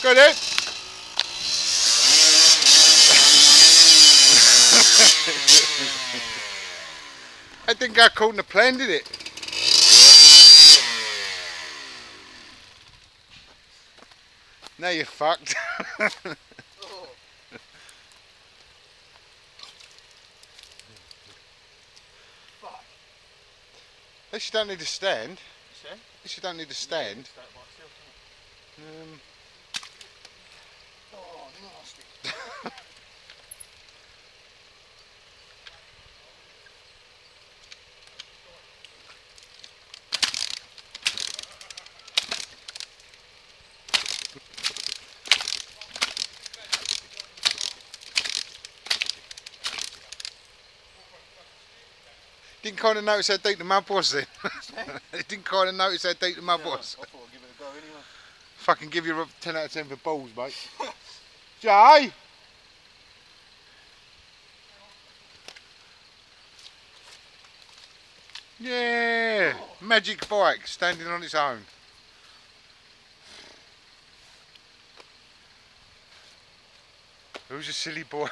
Go then. I didn't go according to plan, did it? Now you're fucked. At least you don't need to stand. At least you don't need to stand. Oh, nasty. Didn't kind of notice how deep the mud was then. Didn't kind of notice how deep the mud was. I thought I'd give it a go anyway. Fucking give you a 10 out of 10 for balls, mate. Jay! Yeah! Magic bike standing on its own. Who's a silly boy?